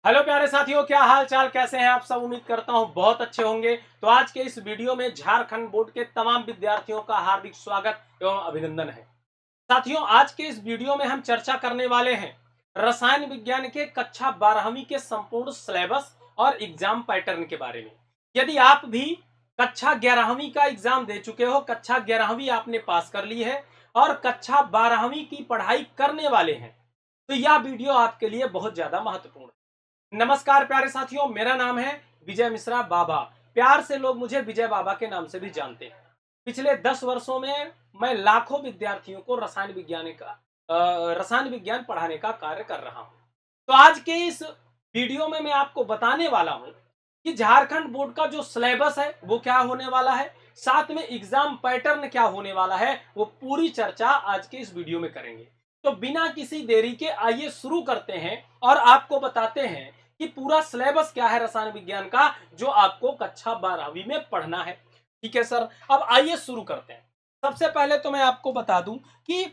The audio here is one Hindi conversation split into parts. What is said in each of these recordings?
हेलो प्यारे साथियों, क्या हाल चाल, कैसे हैं आप सब। उम्मीद करता हूं बहुत अच्छे होंगे। तो आज के इस वीडियो में झारखंड बोर्ड के तमाम विद्यार्थियों का हार्दिक स्वागत एवं अभिनंदन है। साथियों, आज के इस वीडियो में हम चर्चा करने वाले हैं रसायन विज्ञान के कक्षा 12वीं के संपूर्ण सिलेबस और एग्जाम पैटर्न के बारे में। यदि आप भी कक्षा 11वीं का एग्जाम दे चुके हो, कक्षा 11वीं आपने पास कर ली है और कक्षा 12वीं की पढ़ाई करने वाले हैं, तो यह वीडियो आपके लिए बहुत ज्यादा महत्वपूर्ण है। नमस्कार प्यारे साथियों, मेरा नाम है विजय मिश्रा बाबा। प्यार से लोग मुझे विजय बाबा के नाम से भी जानते हैं। पिछले 10 वर्षों में मैं लाखों विद्यार्थियों को रसायन विज्ञान पढ़ाने का कार्य कर रहा हूं। तो आज के इस वीडियो में मैं आपको बताने वाला हूं कि झारखंड बोर्ड का जो सिलेबस है वो क्या होने वाला है, साथ में एग्जाम पैटर्न क्या होने वाला है, वो पूरी चर्चा आज के इस वीडियो में करेंगे। तो बिना किसी देरी के आइए शुरू करते हैं और आपको बताते हैं कि पूरा सिलेबस क्या है रसायन विज्ञान का, जो आपको कक्षा 12वीं में पढ़ना है। ठीक है सर, अब आइए शुरू करते हैं। सबसे पहले तो मैं आपको बता दूं कि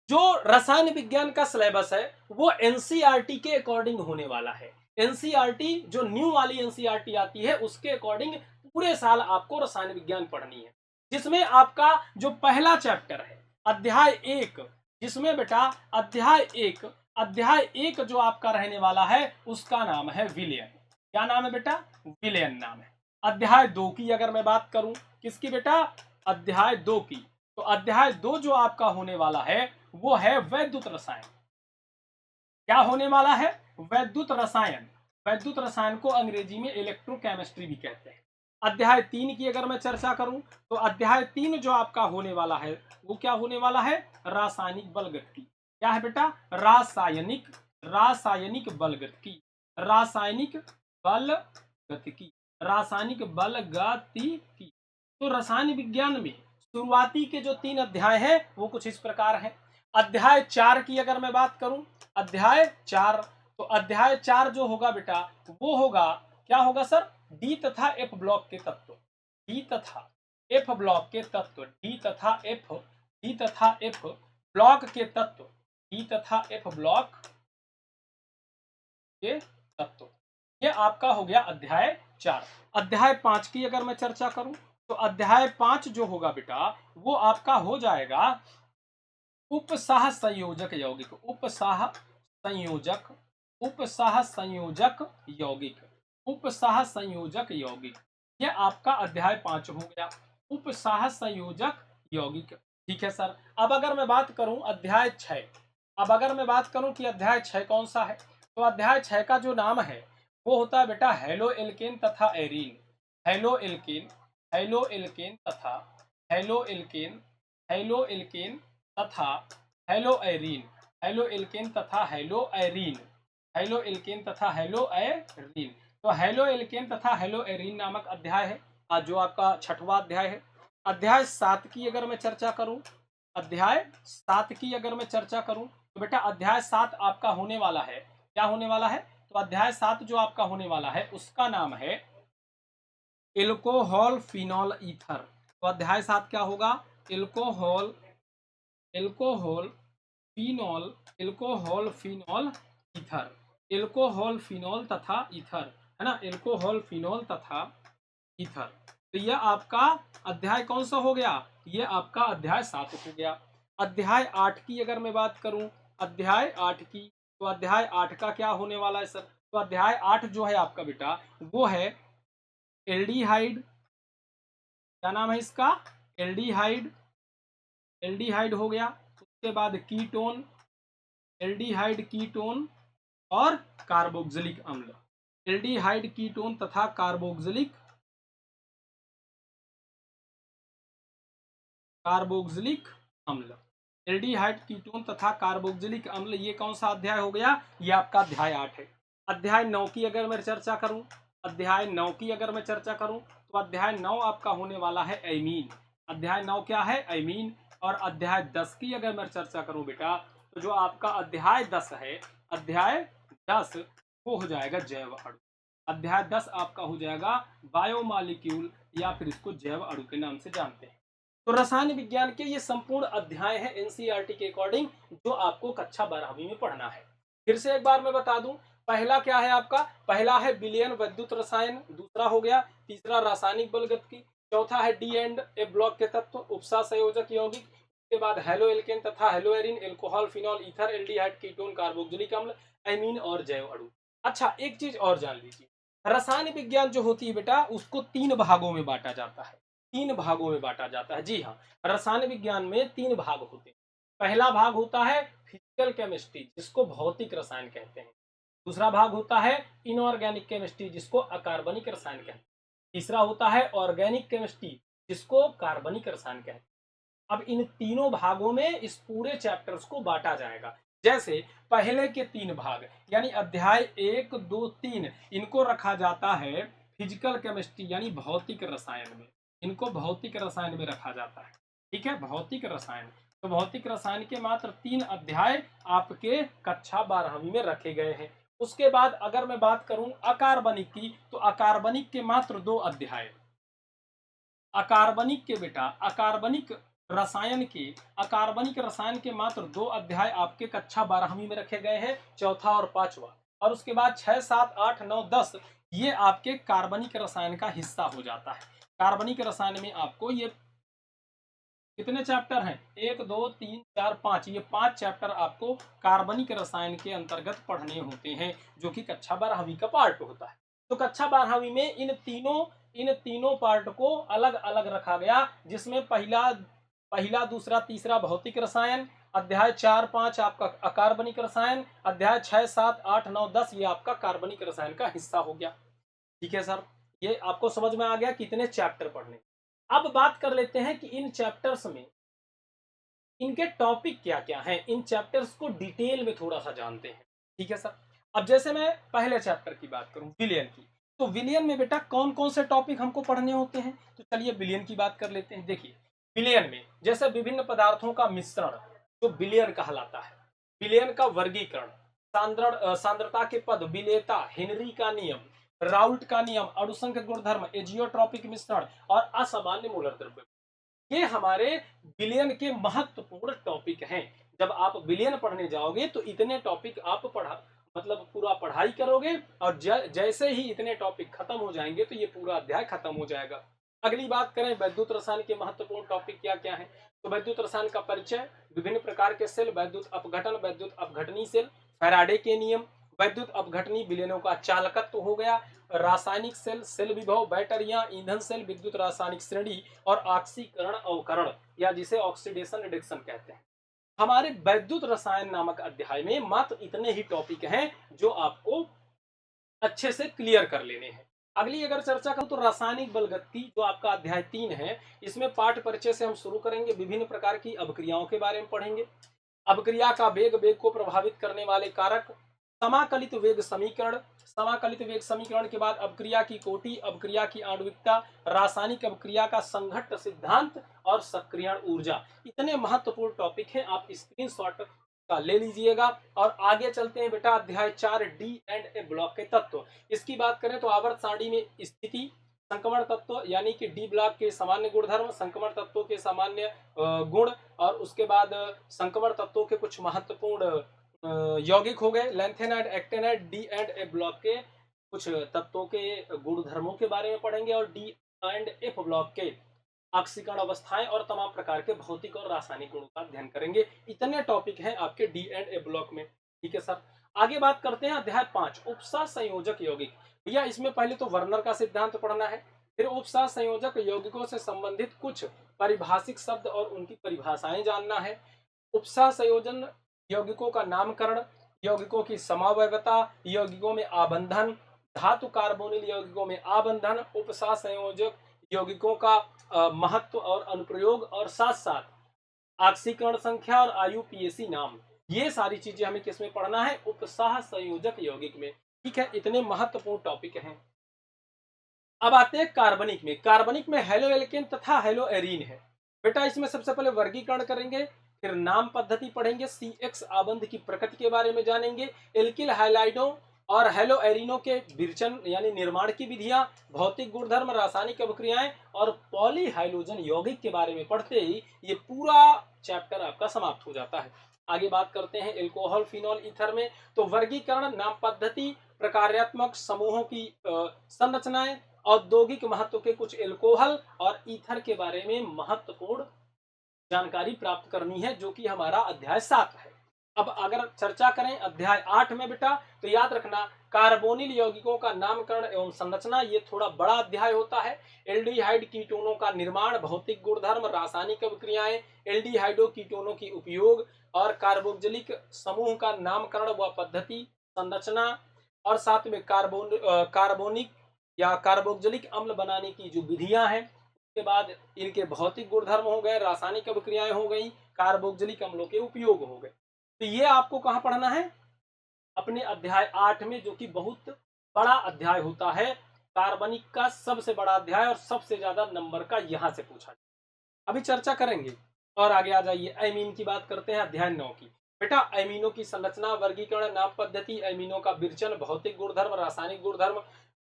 जो रसायन विज्ञान का सिलेबस है वो एनसीईआरटी के अकॉर्डिंग होने वाला है। एनसीईआरटी जो न्यू वाली एनसीईआरटी आती है उसके अकॉर्डिंग पूरे साल आपको रसायन विज्ञान पढ़नी है, जिसमें आपका जो पहला चैप्टर है अध्याय 1, जिसमें बेटा अध्याय 1 जो आपका रहने वाला है उसका नाम है विलयन। क्या नाम है बेटा? विलयन नाम है। अध्याय 2 की अगर मैं बात करूं, किसकी बेटा? अध्याय 2 की। तो अध्याय 2 जो आपका होने वाला है वो है वैद्युत रसायन। क्या होने वाला है? वैद्युत रसायन। वैद्युत रसायन को अंग्रेजी में इलेक्ट्रोकेमिस्ट्री भी कहते हैं। अध्याय 3 की अगर मैं चर्चा करूं, तो अध्याय 3 जो आपका होने वाला है वो क्या होने वाला है? रासायनिक बलगतिकी। क्या है बेटा? रासायनिक बलगतिकी। रासायनिक बलगतिकी। रासायनिक बलगतिकी। तो रसायन विज्ञान में शुरुआती के जो 3 अध्याय हैं वो कुछ इस प्रकार हैं। अध्याय 4 की अगर मैं बात करूं, अध्याय 4, तो अध्याय 4 जो होगा बेटा वो होगा, क्या होगा सर? डी तथा एफ ब्लॉक के तत्व। डी तथा एफ ब्लॉक के तत्व। डी तथा एफ ब्लॉक के तत्व। डी तथा एफ ब्लॉक के तत्व। ये आपका हो गया अध्याय 4। अध्याय 5 की अगर मैं चर्चा करूं, तो अध्याय 5 जो होगा बेटा वो आपका हो जाएगा उपसाह संयोजक यौगिक। उपसाह संयोजक। उपसाह संयोजक यौगिक। उपसाह संयोजक यौगिक। यह आपका अध्याय 5 हो गया, उपसाह संयोजक यौगिक। ठीक है सर। अब अगर मैं बात करूं अध्याय 6, अब अगर मैं बात करूं कि अध्याय 6 कौन सा है, तो अध्याय 6 का जो नाम है वो होता है बेटा हेलो एल्केन तथा arene. Halo alkane, halo alkane तथा हेलो एल्केन, हेलो एल्केन तथा हेलो एरीन। हेलो एल्केन तथा हेलो एरीन। हेलो एल्केन तथा हेलो एरीन। तो हेलो एल्केन तथा हेलो एरीन नामक अध्याय है, जो आपका 6वां अध्याय है। अध्याय 7 की अगर मैं चर्चा करूं, अध्याय 7 की अगर मैं चर्चा करूं, तो बेटा अध्याय 7 आपका होने वाला है, क्या होने वाला है? तो अध्याय 7 जो आपका होने वाला है उसका नाम है एल्कोहल फिनॉल ईथर। तो अध्याय 7 क्या होगा? Alcohol, alcohol phenol, alcohol phenol ether. Alcohol phenol तथा ईथर, है ना? एल्कोहल फिनॉल तथा ईथर। तो यह आपका अध्याय कौन सा हो गया? ये आपका अध्याय 7 हो गया। अध्याय 8 की अगर मैं बात करूं, अध्याय 8 की, तो अध्याय 8 का क्या होने वाला है सर? तो अध्याय 8 जो है आपका बेटा वो है एल्डिहाइड। क्या नाम है इसका? एल्डिहाइड। एल्डिहाइड हो गया। उसके बाद कीटोन, एल्डिहाइड कीटोन और कार्बोक्सिलिक अम्ल। एल्डिहाइड कीटोन तथा कार्बोक्सिलिक अम्ल। एल्डिहाइड कीटोन तथा कार्बोक्सिलिक अम्ल, ये कौन सा अध्याय हो गया? ये आपका अध्याय 8 है। अध्याय 9 की अगर मैं चर्चा करूं, अध्याय 9 की अगर मैं चर्चा करूं, तो अध्याय 9 आपका होने वाला है एमीन। अध्याय 9 क्या है? एमीन। और अध्याय 10 की अगर मैं चर्चा करूं बेटा, तो जो आपका अध्याय 10 है, अध्याय 10 वो हो जाएगा जैव अणु। अध्याय 10 आपका हो जाएगा बायोमॉलिक्यूल, या फिर इसको जैव अणु के नाम से जानते हैं। तो रसायन विज्ञान के ये संपूर्ण अध्याय हैं एनसीईआरटी के अकॉर्डिंग, जो आपको कक्षा 12वीं में पढ़ना है। फिर से एक बार मैं बता दूं पहला क्या है आपका, पहला है विलयन वैद्युत रसायन, दूसरा हो गया, तीसरा रासायनिक बलगतिकी, चौथा है डी एंड ए ब्लॉक के तत्व, उपसा संयोजक यौगिक, उसके बाद हेलो एल्केन तथा hello Erin, alcohol, phenol, ether, aldehyde, ketone, carboxylic अम्ल, एमीन और जैव अणु। अच्छा, एक चीज और जान लीजिए, रसायन विज्ञान जो होती है बेटा, उसको 3 भागों में बांटा जाता है। 3 भागों में बांटा जाता है, जी हाँ, रसायन विज्ञान में 3 भाग होते हैं। पहला भाग होता है फिजिकल केमिस्ट्री, जिसको भौतिक रसायन कहते हैं। दूसरा भाग होता है इनऑर्गेनिक केमिस्ट्री, जिसको अकार्बनिक रसायन कहते हैं। तीसरा होता है ऑर्गेनिक केमिस्ट्री, जिसको कार्बनिक रसायन कहते हैं। अब इन तीनों भागों में इस पूरे चैप्टर्स को बांटा जाएगा। जैसे पहले के 3 भाग यानी अध्याय 1, 2, 3, इनको रखा जाता है फिजिकल केमिस्ट्री यानी भौतिक रसायन में। इनको भौतिक रसायन में रखा जाता है, ठीक है, भौतिक रसायन। तो भौतिक रसायन के मात्र 3 अध्याय आपके कक्षा 12वीं में रखे गए हैं। उसके बाद अगर मैं बात करूं अकार्बनिक की, तो अकार्बनिक के मात्र 2 अध्याय। अकार्बनिक के बेटा, अकार्बनिक रसायन के मात्र 2 अध्याय आपके कक्षा 12वीं में रखे गए हैं, चौथा और पांचवा। और उसके बाद 6, 7, 8, 9, 10 ये आपके कार्बनिक रसायन का हिस्सा हो जाता है। कार्बनिक रसायन में आपको ये कितने चैप्टर हैं, 1, 2, 3, 4, 5, ये 5 चैप्टर आपको कार्बनिक रसायन के अंतर्गत पढ़ने होते हैं, जो कि कक्षा 12वीं का पार्ट होता है। तो कक्षा 12वीं में इन तीनों पार्ट को अलग अलग रखा गया, जिसमें पहला दूसरा तीसरा भौतिक रसायन, अध्याय 4, 5 आपका अकार्बनिक रसायन, अध्याय 6, 7, 8, 9, 10 ये आपका कार्बनिक रसायन का हिस्सा हो गया। ठीक है सर, ये आपको समझ में आ गया कितने चैप्टर पढ़ने। अब बात कर लेते हैं कि इन चैप्टर्स में इनके टॉपिक क्या क्या हैं, इन चैप्टर्स को डिटेल में थोड़ा सा जानते हैं। ठीक है सर, अब जैसे मैं पहले चैप्टर की बात करूं विलियन की, तो विलियन में बेटा कौन कौन से टॉपिक हमको पढ़ने होते हैं, तो चलिए विलियन की बात कर लेते हैं। देखिए, विलियन में जैसे विभिन्न पदार्थों का मिश्रण जो विलियन कहलाता है, विलियन का वर्गीकरण, सांद्रता के पद, विलेयता, हेनरी का नियम, राउल्ट का नियम, अणुसंख्यक गुणधर्म, एजियोट्रॉपिक मिश्रण और असामान्य मूलर द्रव्य, ये हमारे विलियन के महत्वपूर्ण टॉपिक हैं। जब आप विलियन पढ़ने जाओगे तो इतने टॉपिक आप मतलब पूरा पढ़ाई करोगे, और जैसे ही इतने टॉपिक खत्म हो जाएंगे तो ये पूरा अध्याय खत्म हो जाएगा। अगली बात करें वैद्युत रसायन के महत्वपूर्ण टॉपिक क्या क्या है, तो वैद्युत रसायन का परिचय, विभिन्न प्रकार के सेल, वैद्युत अपघटन, वैद्युत अपघटनी सेल, फैराडे के नियम, वैद्युत अपघटनी विलयनों का चालकत्व हो गया, रासायनिक सेल, सेल विभव, बैटरियां, ईंधन सेल, विद्युत रासायनिक श्रेणी और ऑक्सीकरण अवकरण या जिसे ऑक्सीडेशन रिडक्शन कहते हैं। हमारे वैद्युत रसायन नामक अध्याय में मात्र इतने ही टॉपिक हैं जो आपको अच्छे से क्लियर कर लेने हैं। अगली अगर चर्चा करूं तो रासायनिक बलगति जो आपका अध्याय 3 है, इसमें पाठ परिचय से हम शुरू करेंगे, विभिन्न प्रकार की अभिक्रियाओं के बारे में पढ़ेंगे, अभिक्रिया का वेग, वेग को प्रभावित करने वाले कारक, समाकलित वेग समीकरण, समाकलित वेग समीकरण के बाद अभिक्रिया की कोटि, अभिक्रिया की आणविकता, रासायनिक अभिक्रिया का संघट्ट सिद्धांत और सक्रियण ऊर्जा। इतने महत्वपूर्ण टॉपिक हैं, आप स्क्रीनशॉट का ले लीजिएगा। और आगे चलते हैं बेटा अध्याय 4 डी एंड ए ब्लॉक के तत्व। इसकी बात करें तो आवर्त सारणी में स्थिति, संक्रमण तत्व यानी कि डी ब्लॉक के सामान्य गुणधर्म, संक्रमण तत्वों के सामान्य गुण, और उसके बाद संक्रमण तत्वों के कुछ महत्वपूर्ण यौगिक हो गए, lanthanide, actinide, D and A block के कुछ तत्वों के गुणधर्मों के बारे में पढ़ेंगे, और डी एंड एफ ब्लॉक के ऑक्सीकरण अवस्थाएं और तमाम प्रकार के भौतिक और रासायनिक गुणों का अध्ययन करेंगे। इतने टॉपिक हैं आपके डी एंड ए ब्लॉक में। ठीक है सर, आगे बात करते हैं अध्याय 5 उपसा संयोजक यौगिक। भैया इसमें पहले तो वर्नर का सिद्धांत पढ़ना है, फिर उपसा संयोजक यौगिकों से संबंधित कुछ पारिभाषिक शब्द और उनकी परिभाषाएं जानना है, उपसा संयोजन यौगिकों का नामकरण, यौगिकों की समावयवता, यौगिकों में आबंधन, धातु कार्बोनिल यौगिकों में आबंधन, उपसा संयोजक यौगिकों का महत्व और अनुप्रयोग, और साथ साथ ऑक्सीकरण संख्या और आईयूपीएसी नाम, ये सारी चीजें हमें किसमें पढ़ना है, उपसाह संयोजक यौगिक में। ठीक है, इतने महत्वपूर्ण टॉपिक हैं। अब आते हैं कार्बनिक में। कार्बनिक में हेलो एल्केन तथा हेलो एरीन है। बेटा इसमें सबसे पहले वर्गीकरण करेंगे, फिर नाम पद्धति पढ़ेंगे, CX आबंध की प्रकृति के बारे में जानेंगे, एल्किल हाइलाइडों और हेलो एरिनो के विरचन यानी निर्माण की विधियां, भौतिक गुणधर्म, रासायनिक अभिक्रियाएं और पॉलीहाइलोजन यौगिक के बारे में पढ़ते ही ये पूरा चैप्टर आपका समाप्त हो जाता है। आगे बात करते हैं एल्कोहल, फिनॉल, ईथर में। तो वर्गीकरण, नाम पद्धति, प्रकार्यात्मक समूहों की संरचनाएं, औद्योगिक महत्व के कुछ एल्कोहल और ईथर के बारे में महत्वपूर्ण जानकारी प्राप्त करनी है, जो कि हमारा अध्याय 7 है। अब अगर चर्चा करें अध्याय 8 में बेटा, तो याद रखना कार्बोनिल यौगिकों का नामकरण एवं संरचना, ये थोड़ा बड़ा अध्याय होता है। एल्डिहाइड कीटोनों का निर्माण, भौतिक गुणधर्म, रासायनिक अभिक्रियाएं, एल्डिहाइडो कीटोनों की उपयोग और कार्बोक्जिलिक समूह का नामकरण व पद्धति, संरचना, और साथ में कार्बोनिक या कार्बोक्जिलिक अम्ल बनाने की जो विधियां हैं, के बाद इनके भौतिक गुणधर्म हो गए, रासायनिक अभिक्रियाएं हो गई, कार्बोक्जिलिक अम्लों के उपयोग हो गए। तो ये आपको कहां पढ़ना है? अपने अध्याय 8 में, जो कि बहुत बड़ा अध्याय होता है, कार्बनिक का सबसे बड़ा अध्याय और सबसे ज्यादा नंबर का यहां से पूछा जाए। अभी चर्चा करेंगे और आगे आ जाइए, एमीन की बात करते हैं अध्याय 9 की। बेटा एमीनों की संरचना, वर्गीकरण, नाम पद्धति, एमीनों का विरचन, भौतिक गुणधर्म, रासायनिक गुणधर्म,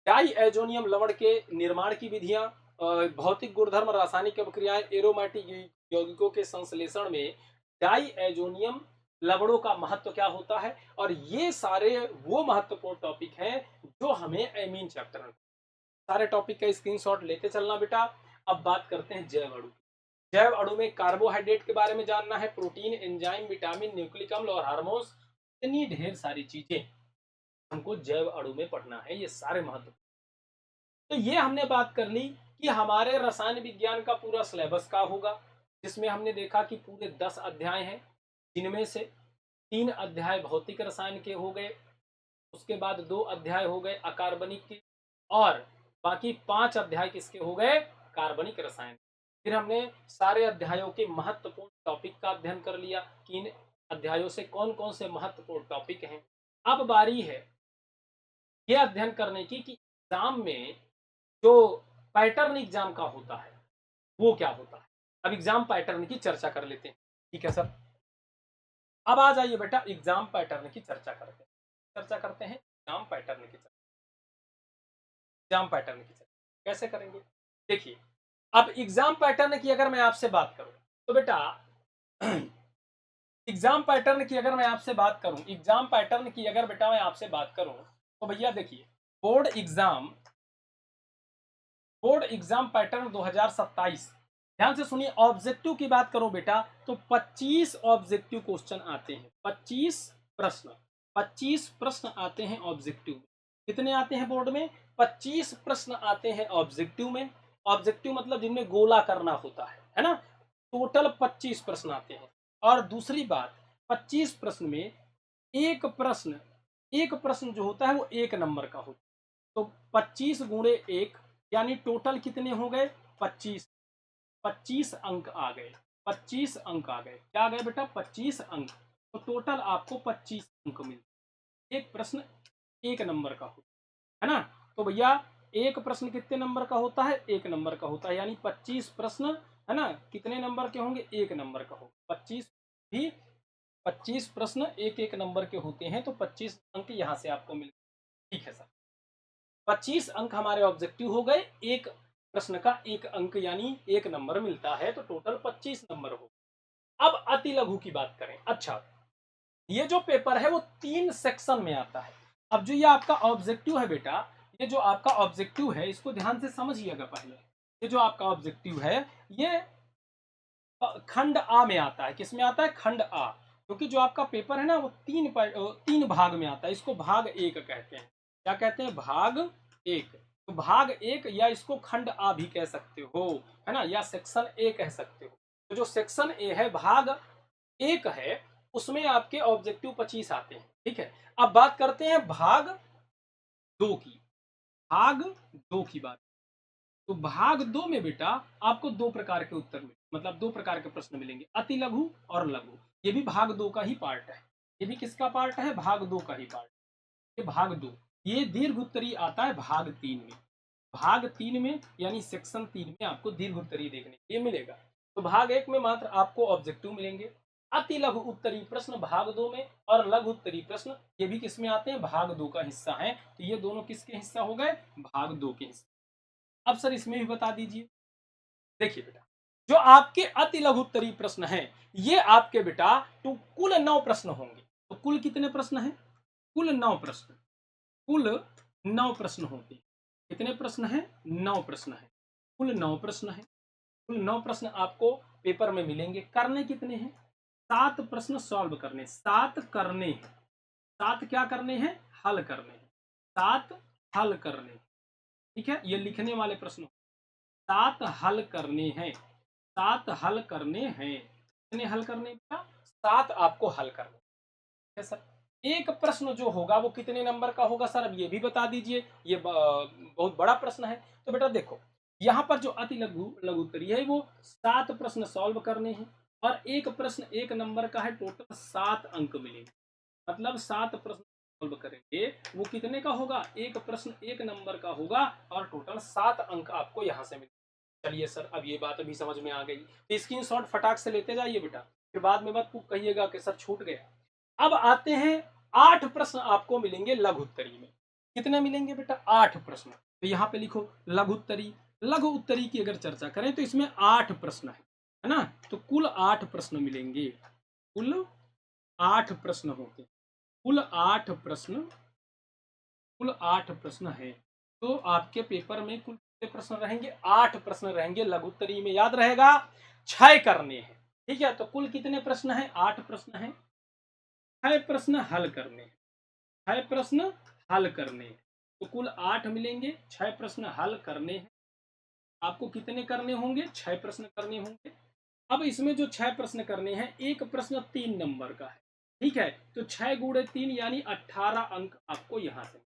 डाईएजोनियम लवण के निर्माण की विधियां, भौतिक गुणधर्म, रासायनिक अभिक्रियाएं, एरोमेटिक यौगिकों के संश्लेषण में डाईएजोनियम लवणों का महत्व क्या होता है, और ये सारे वो महत्वपूर्ण टॉपिक हैं जो हमें एमीन चैप्टर में, सारे टॉपिक का स्क्रीनशॉट लेते चलना बेटा। अब बात करते हैं जैव अणु। जैव अणु में कार्बोहाइड्रेट के बारे में जानना है, प्रोटीन, एंजाइम, विटामिन, न्यूक्लिक अम्ल और हार्मोन्स, इतनी ढेर सारी चीजें हमको जैव अणु में पढ़ना है, ये सारे महत्व। तो ये हमने बात कर ली कि हमारे रसायन विज्ञान का पूरा सिलेबस का होगा, जिसमें हमने देखा कि पूरे 10 अध्याय हैं, जिनमें से 3 अध्याय भौतिक रसायन के हो गए, उसके बाद 2 अध्याय हो गए अकार्बनिक के, और बाकी 5 अध्याय किसके हो गए? कार्बनिक रसायन। फिर हमने सारे अध्यायों के महत्वपूर्ण टॉपिक का अध्ययन कर लिया कि इन अध्यायों से कौन कौन से महत्वपूर्ण टॉपिक हैं। अब बारी है यह अध्ययन करने की कि एग्जाम में जो पैटर्न एग्जाम का होता है वो क्या होता है। अब एग्जाम पैटर्न की चर्चा कर लेते हैं, ठीक है सर। अब आ जाइए बेटा, एग्जाम पैटर्न की चर्चा करते हैं एग्जाम पैटर्न की चर्चा। एग्जाम पैटर्न की चर्चा कैसे करेंगे? देखिए, अब एग्जाम पैटर्न की अगर मैं आपसे बात करूं तो बेटा एग्जाम पैटर्न की अगर मैं आपसे बात करूं एग्जाम पैटर्न की अगर बेटा मैं आपसे बात करूं तो भैया देखिए, बोर्ड एग्जाम पैटर्न 2027, ध्यान से सुनिए। ऑब्जेक्टिव की बात करूं बेटा तो 25 ऑब्जेक्टिव क्वेश्चन आते हैं, 25 प्रश्न आते हैं ऑब्जेक्टिव में। कितने आते हैं बोर्ड में? 25 प्रश्न आते हैं ऑब्जेक्टिव में। ऑब्जेक्टिव मतलब जिनमें गोला करना होता है ना। टोटल 25 प्रश्न आते हैं। और दूसरी बात, 25 प्रश्न में एक प्रश्न जो होता है वो 1 नंबर का होता है। तो 25 गुणे 1 यानी टोटल कितने हो गए? 25। 25 अंक आ गए, 25 अंक आ गए। क्या आ गए बेटा? 25 अंक। तो टोटल आपको 25 अंक मिलते। एक प्रश्न 1 नंबर का होता है ना। तो भैया एक प्रश्न कितने नंबर का होता है? 1 नंबर का होता है, यानी 25 प्रश्न है ना कितने नंबर के होंगे? 1 नंबर का होगा। 25 प्रश्न 1 नंबर के होते हैं, तो 25 अंक यहां से आपको मिल, ठीक है सर। 25 अंक हमारे ऑब्जेक्टिव हो गए, एक प्रश्न का 1 अंक यानी 1 नंबर मिलता है, तो टोटल 25 नंबर हो। अब अति लघु की बात करें। अच्छा, ये जो पेपर है वो 3 सेक्शन में आता है। अब जो ये आपका ऑब्जेक्टिव है बेटा, ये जो आपका ऑब्जेक्टिव है इसको ध्यान से समझिएगा पहले। ये जो आपका ऑब्जेक्टिव है ये खंड आ में आता है। किस में आता है? खंड आ। क्योंकि जो आपका पेपर है ना वो 3 भाग में आता है। इसको भाग 1 कहते हैं। क्या कहते हैं? भाग 1। तो भाग 1 या इसको खंड आ भी कह सकते हो, है ना, या सेक्शन ए कह सकते हो। तो जो सेक्शन ए है, भाग 1 है, उसमें आपके ऑब्जेक्टिव 25 आते हैं, ठीक है। अब बात करते हैं भाग 2 की। भाग 2 की बात, तो भाग 2 में बेटा आपको 2 प्रकार के उत्तर मिले, मतलब 2 प्रकार के प्रश्न मिलेंगे, अति लघु और लघु। ये भी भाग 2 का ही पार्ट है। ये भी किसका पार्ट है? भाग 2 का ही पार्ट। ये भाग 2। ये दीर्घ उत्तरी आता है भाग 3 में। भाग 3 में यानी सेक्शन 3 में आपको दीर्घ उत्तरी देखने के लिए मिलेगा। तो भाग 1 में मात्र आपको ऑब्जेक्टिव मिलेंगे। अति लघु उत्तरी प्रश्न भाग 2 में, और लघु उत्तरी प्रश्न ये भी किसमें आते हैं? भाग 2 का हिस्सा है। तो ये दोनों किसके हिस्सा हो गए? भाग 2 के हिस्सा। अब सर इसमें भी बता दीजिए। देखिए बेटा, जो आपके अति लघु उत्तरीय प्रश्न हैं, ये आपके बेटा तो कुल 9 प्रश्न होंगे। तो कुल कितने प्रश्न हैं? कुल 9 प्रश्न। कुल 9 प्रश्न होते हैं। कितने प्रश्न हैं? 9 प्रश्न हैं। कुल 9 प्रश्न हैं। कुल 9 प्रश्न आपको पेपर में मिलेंगे। करने कितने हैं? 7 प्रश्न सॉल्व करने, 7 करने हैं। 7 क्या करने हैं? हल करने हैं। 7 हल करने हैं। ठीक है, ये लिखने वाले प्रश्न। 7 हल करने हैं। 7 हल करने हैं। कितने हल करने का? 7 आपको हल करने है सर। एक प्रश्न जो होगा वो कितने नंबर का होगा सर? अब ये भी बता दीजिए। ये बहुत बड़ा प्रश्न है। तो बेटा देखो, यहाँ पर जो अति लघु लघु उत्तरीय है वो 7 प्रश्न सॉल्व करने हैं और एक प्रश्न 1 नंबर का है। टोटल 7 अंक मिलेंगे। मतलब 7 प्रश्न सॉल्व करेंगे, वो कितने का होगा? एक प्रश्न 1 नंबर का होगा और टोटल 7 अंक आपको यहाँ से मिलेंगे। चलिए सर, अब ये बात अभी समझ में आ गई। तो स्क्रीनशॉट फटाक से लेते जाइए बेटा, फिर बाद में मत कहिएगा कि सर छूट गया। अब आते हैं 8 प्रश्न आपको मिलेंगे लघु उत्तरी में। कितने मिलेंगे बेटा? 8 प्रश्न। तो यहाँ पे लिखो लघु उत्तरी। लघु उत्तरी की अगर चर्चा करें तो इसमें 8 प्रश्न है ना? तो कुल 8 प्रश्न मिलेंगे। कुल 8 प्रश्न होते हैं। कुल 8 प्रश्न, कुल 8 प्रश्न है। तो आपके पेपर में कुल कितने प्रश्न रहेंगे? 8 प्रश्न रहेंगे। लघु उत्तरी में याद रहेगा 6 करने हैं। ठीक है, तो कुल कितने प्रश्न हैं? 8 प्रश्न हैं। 6 प्रश्न हल करने हैं। 6 प्रश्न हल करने हैं। तो कुल 8 मिलेंगे। 6 प्रश्न हल करने हैं। आपको कितने करने होंगे? 6 प्रश्न करने होंगे। अब इसमें जो 6 प्रश्न करने हैं, एक प्रश्न 3 नंबर का है। ठीक है, तो 6 गुणे 3 यानी 18 अंक आपको यहाँ से,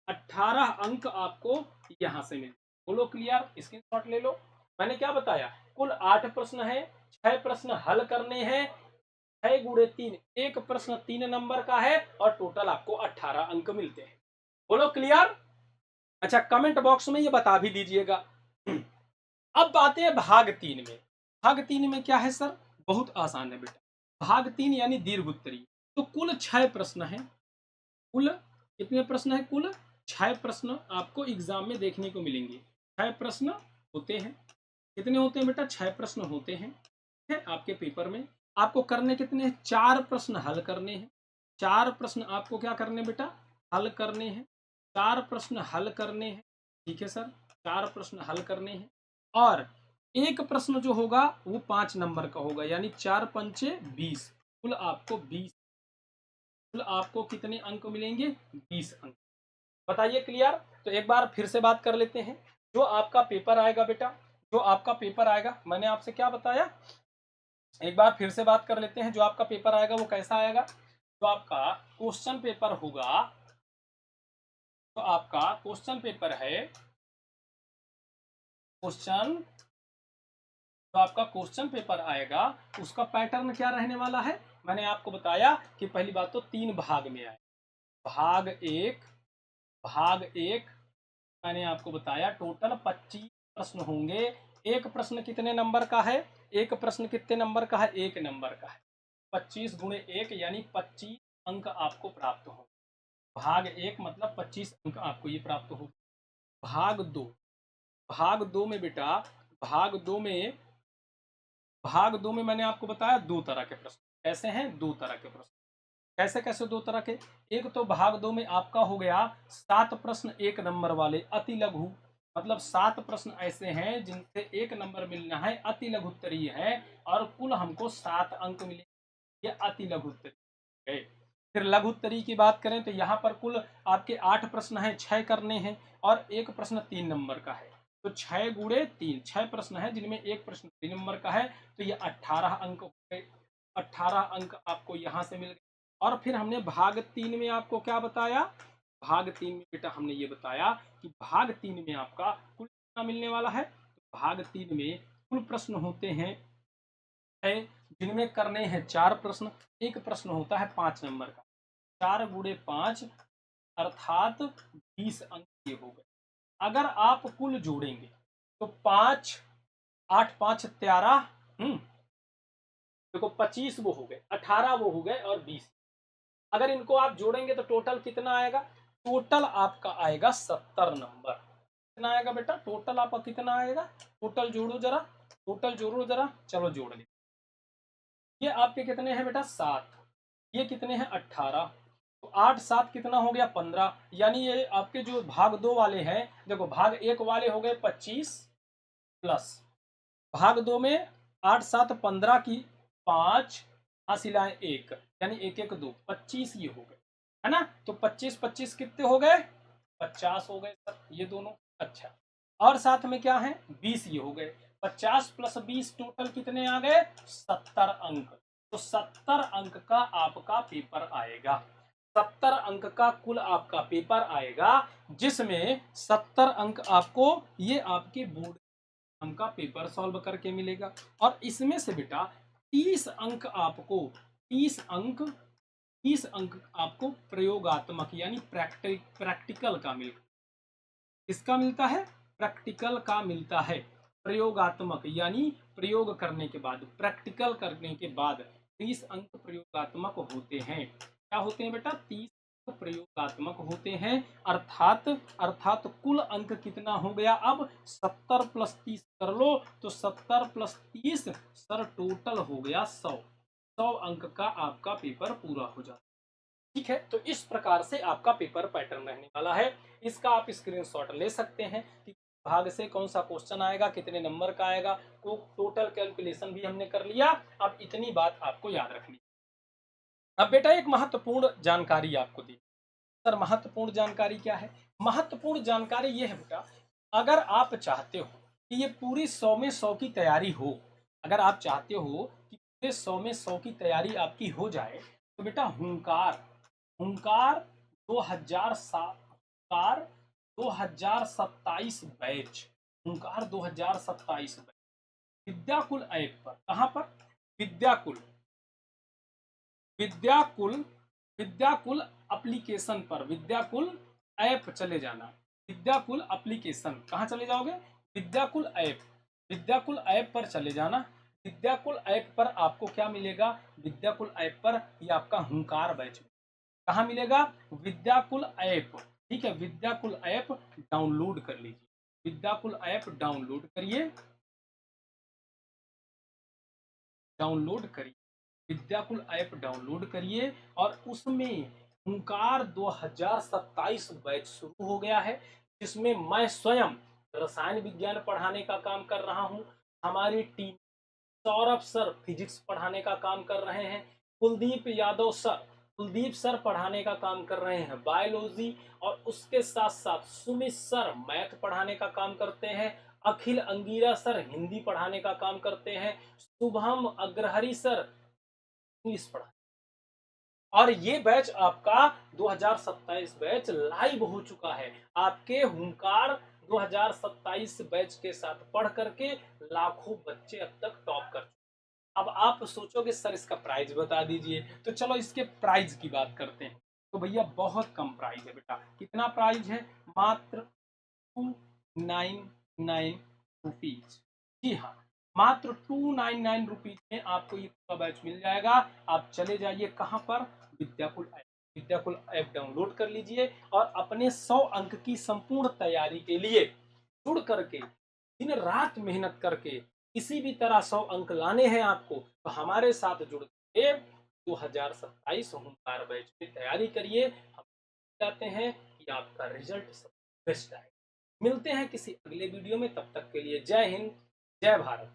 18 अंक आपको यहाँ से मिले। बोलो क्लियर? स्क्रीनशॉट ले लो। मैंने क्या बताया? कुल 8 प्रश्न है, 6 प्रश्न हल करने हैं, 6 गुणे 3, एक प्रश्न 3 नंबर का है और टोटल आपको 18 अंक मिलते हैं। बोलो क्लियर? अच्छा, कमेंट बॉक्स में ये बता भी दीजिएगा। अब आते हैं भाग 3 में। भाग 3 में क्या है सर? बहुत आसान है बेटा। भाग 3 यानी दीर्घ उत्तरी। तो कुल 6 प्रश्न है। कुल कितने प्रश्न है? कुल 6 प्रश्न आपको एग्जाम में देखने को मिलेंगे। 6 प्रश्न होते हैं। कितने होते हैं बेटा? 6 प्रश्न होते हैं। ठीक है, आपके पेपर में आपको करने कितने हैं? 4 प्रश्न हल करने हैं। 4 प्रश्न आपको क्या करने बेटा? हल करने हैं। 4 प्रश्न हल करने हैं। ठीक है सर, 4 प्रश्न हल करने हैं और एक प्रश्न जो होगा वो 5 नंबर का होगा, यानी 4 पंचे 20। कुल आपको 20, कुल आपको कितने अंक मिलेंगे? 20 अंक। बताइए क्लियर? तो एक बार फिर से बात कर लेते हैं। जो आपका पेपर आएगा बेटा, जो आपका पेपर आएगा, मैंने आपसे क्या बताया? एक बार फिर से बात कर लेते हैं। जो आपका पेपर आएगा वो कैसा आएगा? जो आपका क्वेश्चन पेपर होगा, तो आपका क्वेश्चन पेपर है, क्वेश्चन, तो आपका क्वेश्चन पेपर आएगा, उसका पैटर्न क्या रहने वाला है? मैंने आपको बताया कि पहली बात तो 3 भाग में आए। भाग एक, भाग एक मैंने आपको बताया टोटल 25 प्रश्न होंगे। एक प्रश्न कितने नंबर का है? एक प्रश्न कितने नंबर का है? 1 नंबर का है। 25 गुणे 1 यानी 25 अंक आपको प्राप्त हो। भाग 1 मतलब 25 अंक आपको ये प्राप्त हो। भाग 2, भाग 2 में बेटा, भाग 2 में, भाग 2 में मैंने आपको बताया 2 तरह के प्रश्न। कैसे हैं? 2 तरह के प्रश्न। कैसे कैसे 2 तरह के? एक तो भाग 2 में आपका हो गया 7 प्रश्न 1 नंबर वाले अति लघु, मतलब 7 प्रश्न ऐसे हैं जिनसे 1 नंबर मिलना है, अति लघु उत्तरीय है और कुल हमको 7 अंक मिले। ये अति लघु उत्तरीय है। फिर लघु उत्तरीय की बात करें तो यहाँ पर कुल आपके 8 प्रश्न हैं, 6 करने हैं और एक प्रश्न 3 नंबर का है। तो 6 गुणे 3, 6 प्रश्न है जिनमें एक प्रश्न 3 नंबर का है। तो ये 18 अंक हो गए। 18 अंक आपको यहाँ से मिल गए। और फिर हमने भाग 3 में आपको क्या बताया? भाग 3 में बेटा हमने ये बताया कि भाग 3 में आपका कुल कितना मिलने वाला है? भाग 3 में कुल प्रश्न होते हैं है, जिनमें करने हैं 4 प्रश्न। एक प्रश्न होता है 5 नंबर का। 4 गुणे 5 अर्थात 20 अंक ये हो गए। अगर आप कुल जोड़ेंगे तो 5, 8 5 13, देखो 25 वो हो गए, 18 वो हो गए और 20। अगर इनको आप जोड़ेंगे तो टोटल कितना आएगा? टोटल आपका आएगा 70 नंबर। कितना आएगा बेटा? टोटल आपका कितना आएगा? टोटल जोड़ो जरा। टोटल जोड़ो जरा, चलो जोड़ ले। ये आपके कितने हैं बेटा 7, ये कितने हैं 18, तो 8 7 कितना हो गया 15, यानी ये आपके जो भाग 2 वाले हैं, देखो भाग 1 वाले हो गए 25 प्लस भाग 2 में 8 7 15 की 5 हासिलाएं 1, यानी 1 1 2 25 ये हो गए, है ना। तो 25 25 कितने हो गए 50 हो गए सर ये दोनों। अच्छा, और साथ में क्या है 20 ये हो गए, 50 प्लस 20 टोटल कितने आ गए 70 अंक। तो 70 अंक का आपका पेपर आएगा, 70 अंक का कुल आपका पेपर आएगा, जिसमें 70 अंक आपको ये आपके बोर्ड का पेपर सॉल्व करके मिलेगा। और इसमें से बेटा 30 अंक आपको 30 अंक 30 अंक आपको प्रयोगात्मक यानी प्रैक्टिकल का मिलता है। किसका मिलता है प्रैक्टिकल का मिलता है, प्रयोगात्मक यानी प्रयोग करने के बाद, प्रैक्टिकल करने के बाद 30 अंक प्रयोगात्मक होते हैं। क्या होते हैं बेटा 30 प्रयोगात्मक होते हैं। अर्थात अर्थात कुल अंक कितना हो गया अब 70 प्लस 30 कर लो, तो 70 प्लस 30 सर टोटल हो गया 100 अंक का आपका पेपर पूरा हो जाता है। ठीक है, तो इस प्रकार से आपका पेपर पैटर्न रहने वाला है। इसका आप स्क्रीनशॉट ले सकते हैं कि भाग से कौन सा क्वेश्चन आएगा, कितने नंबर का आएगा, तो टोटल कैलकुलेशन भी हमने कर लिया। अब इतनी बात आपको याद रखनी। अब बेटा एक महत्वपूर्ण जानकारी आपको दी। सर महत्वपूर्ण जानकारी क्या है, महत्वपूर्ण जानकारी ये है बेटा, अगर आप चाहते हो कि ये पूरी 100 में 100 की तैयारी हो, अगर आप चाहते हो कि पूरे 100 में 100 की तैयारी आपकी हो जाए, तो बेटा हुंकार हुंकार 2007 हुंकार 2027 बैच, हुंकार 2027 बैच विद्याकुल ऐप पर, कहां पर विद्याकुल विद्याकुल विद्याकुल एप्लीकेशन पर, विद्याकुल ऐप चले जाना, विद्याकुल एप्लीकेशन कहाँ चले जाओगे विद्याकुल ऐप, विद्याकुल ऐप पर चले जाना। विद्याकुल ऐप पर आपको क्या मिलेगा, विद्याकुल ऐप पर ये आपका हुंकार बैच कहाँ मिलेगा विद्याकुल ऐप। ठीक है, विद्याकुल ऐप डाउनलोड कर लीजिए, विद्याकुल ऐप डाउनलोड करिए, डाउनलोड करिए विद्याकुल ऐप डाउनलोड करिए। और उसमें हुंकार 2027 बैच शुरू हो गया है, जिसमें मैं स्वयं रसायन विज्ञान पढ़ाने का काम कर रहा हूं, हमारी टीम सौरभ सर फिजिक्स पढ़ाने का काम कर रहे हैं, कुलदीप सर पढ़ाने का काम कर रहे हैं बायोलॉजी, और उसके साथ साथ सुमित सर मैथ पढ़ाने का काम करते हैं, अखिल अंगीरा सर हिंदी पढ़ाने का काम करते हैं, शुभम अग्रहरी सर इंग्लिश पढ़ा। और ये बैच आपका 2027 बैच लाइव हो चुका है, आपके हुंकार 2027 बैच के साथ पढ़ करके लाखों बच्चे अब तक टॉप कर चुके। अब आप सोचोगे सर इसका प्राइस बता दीजिए, तो चलो इसके प्राइस की बात करते हैं। तो भैया बहुत कम प्राइस है बेटा, कितना प्राइस है मात्र 299 रुपीज। जी हाँ, मात्र 299 रुपीज में आपको ये पूरा बैच मिल जाएगा। आप चले जाइए कहाँ पर Vidyakul app, Vidyakul app download कर लीजिए और अपने 100 अंक की संपूर्ण तैयारी के लिए जुड़ करके दिन रात मेहनत करके किसी भी तरह 100 अंक लाने हैं आपको, तो हमारे साथ जुड़ के 2027 होमगार्ड बैच की तैयारी करिए। हम चाहते हैं कि आपका रिजल्ट सब बेस्ट आए। मिलते हैं किसी अगले वीडियो में, तब तक के लिए जय हिंद, जय भारत।